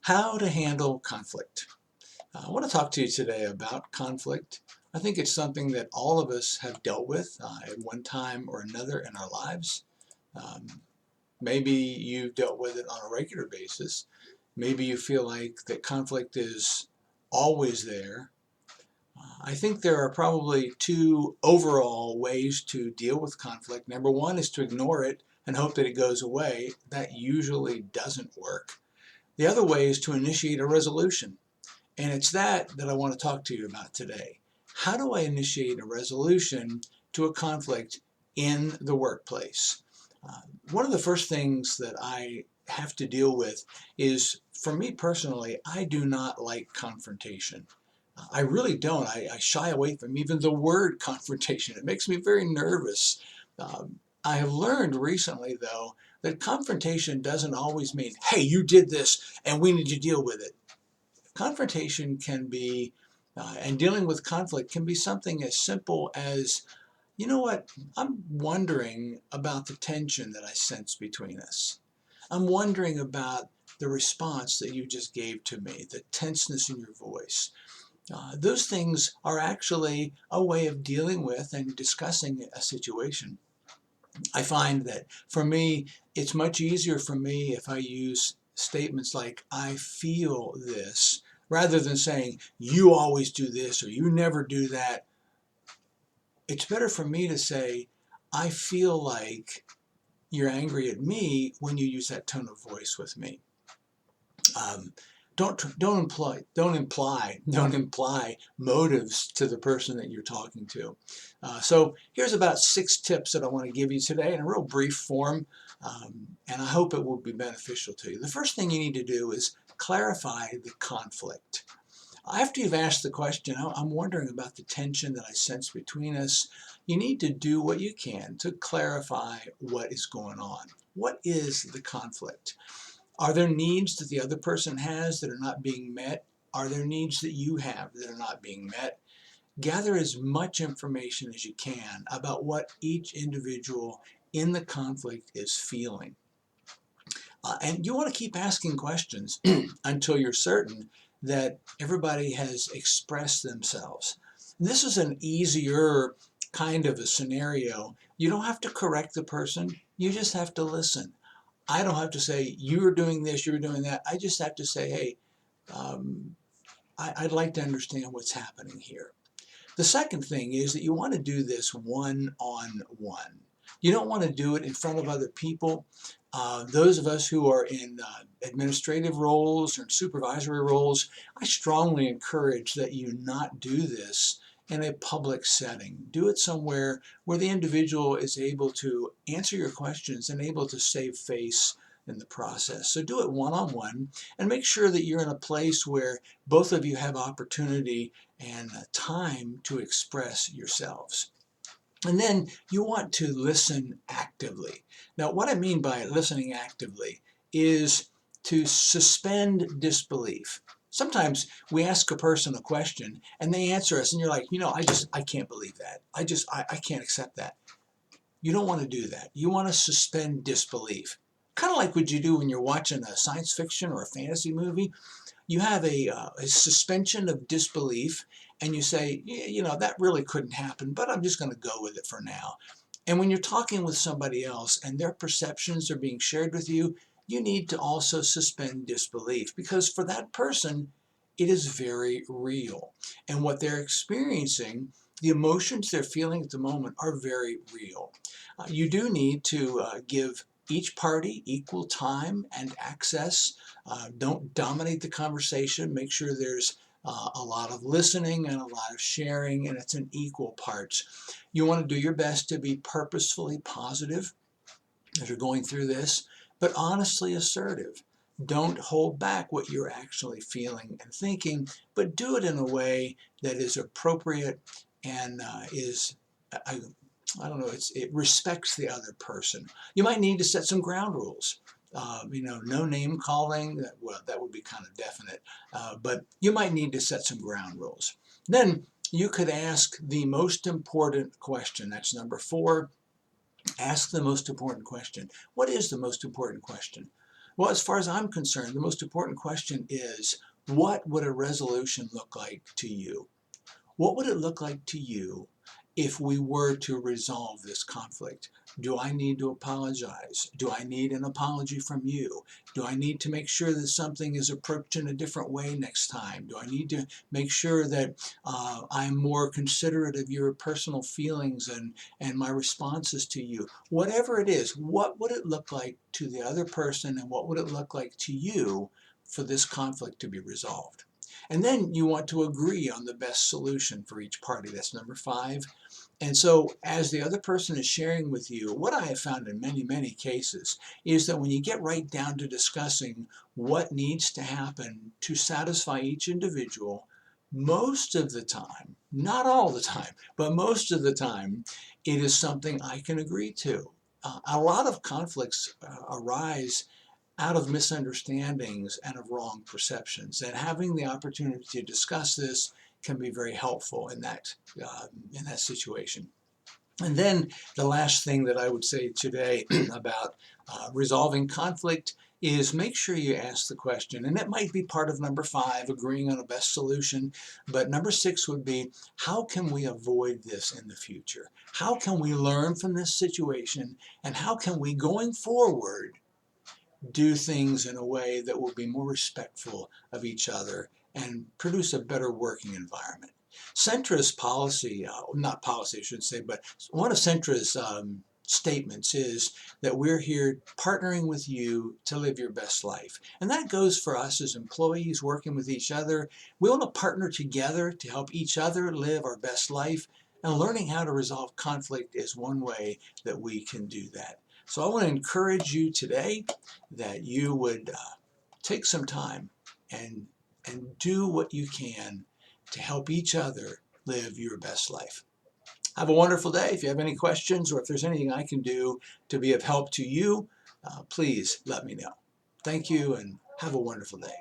How to handle conflict. I want to talk to you today about conflict. I think it's something that all of us have dealt with at one time or another in our lives. Um, Maybe you've dealt with it on a regular basis. Maybe you feel like that conflict is always there. I think there are probably two overall ways to deal with conflict. Number one is to ignore it and hope that it goes away. That usually doesn't work. The other way is to initiate a resolution. And it's that I want to talk to you about today. How do I initiate a resolution to a conflict in the workplace? One of the first things that I have to deal with is, for me personally, I do not like confrontation. I really don't. I shy away from even the word confrontation. It makes me very nervous. I have learned recently, though, that confrontation doesn't always mean, hey, you did this and we need to deal with it. Confrontation can be, and dealing with conflict can be something as simple as, you know what, I'm wondering about the tension that I sense between us. I'm wondering about the response that you just gave to me, the tenseness in your voice. Those things are actually a way of dealing with and discussing a situation. I find that for me, it's much easier for me if I use statements like, I feel this, rather than saying, you always do this or you never do that. It's better for me to say, I feel like you're angry at me when you use that tone of voice with me. Don't imply motives to the person that you're talking to. So here's about 6 tips that I want to give you today in a real brief form, and I hope it will be beneficial to you. The first thing you need to do is clarify the conflict. After you've asked the question, I'm wondering about the tension that I sense between us, you need to do what you can to clarify what is going on. What is the conflict? Are there needs that the other person has that are not being met? Are there needs that you have that are not being met? Gather as much information as you can about what each individual in the conflict is feeling. And you want to keep asking questions until you're certain that everybody has expressed themselves. This is an easier kind of a scenario. You don't have to correct the person, you just have to listen. I don't have to say, you're doing this, you're doing that. I just have to say, hey, I'd like to understand what's happening here. The second thing is that you want to do this one-on-one. You don't want to do it in front of other people. Those of us who are in administrative roles or supervisory roles, I strongly encourage that you not do this in a public setting. Do it somewhere where the individual is able to answer your questions and able to save face in the process. So do it one-on-one and make sure that you're in a place where both of you have opportunity and time to express yourselves. And then you want to listen actively. Now, what I mean by listening actively is to suspend disbelief. Sometimes we ask a person a question and they answer us and you're like, I can't believe that. I can't accept that. You don't want to do that. You want to suspend disbelief. Kind of like what you do when you're watching a science fiction or a fantasy movie. You have a suspension of disbelief and you say, that really couldn't happen, but I'm just going to go with it for now. And when you're talking with somebody else and their perceptions are being shared with you, you need to also suspend disbelief, because for that person, it is very real. And what they're experiencing, the emotions they're feeling at the moment, are very real. You do need to give each party equal time and access. Don't dominate the conversation. Make sure there's a lot of listening and a lot of sharing, and it's in equal parts. You want to do your best to be purposefully positive as you're going through this, but honestly assertive. Don't hold back what you're actually feeling and thinking, but do it in a way that is appropriate and it respects the other person. You might need to set some ground rules. No name calling, that would be kind of definite, but you might need to set some ground rules. Then you could ask the most important question. That's number 4. Ask the most important question. What is the most important question? Well, as far as I'm concerned, the most important question is, what would a resolution look like to you? What would it look like to you if we were to resolve this conflict? Do I need to apologize? Do I need an apology from you? Do I need to make sure that something is approached in a different way next time? Do I need to make sure that I'm more considerate of your personal feelings and my responses to you? Whatever it is, what would it look like to the other person, and what would it look like to you for this conflict to be resolved? And then you want to agree on the best solution for each party. That's number 5. And so as the other person is sharing with you, what I have found in many, many cases is that when you get right down to discussing what needs to happen to satisfy each individual, most of the time, not all the time, but most of the time, it is something I can agree to. A lot of conflicts arise out of misunderstandings and of wrong perceptions. And having the opportunity to discuss this can be very helpful in that situation. And then the last thing that I would say today about resolving conflict is make sure you ask the question, and it might be part of number 5, agreeing on a best solution, but number 6 would be, how can we avoid this in the future? How can we learn from this situation, and how can we, going forward, do things in a way that will be more respectful of each other and produce a better working environment? Centra's policy, not policy I should say, but one of Centra's statements is that we're here partnering with you to live your best life. And that goes for us as employees working with each other. We want to partner together to help each other live our best life, and learning how to resolve conflict is one way that we can do that. So I want to encourage you today that you would take some time and do what you can to help each other live your best life. Have a wonderful day. If you have any questions, or if there's anything I can do to be of help to you, please let me know. Thank you, and have a wonderful day.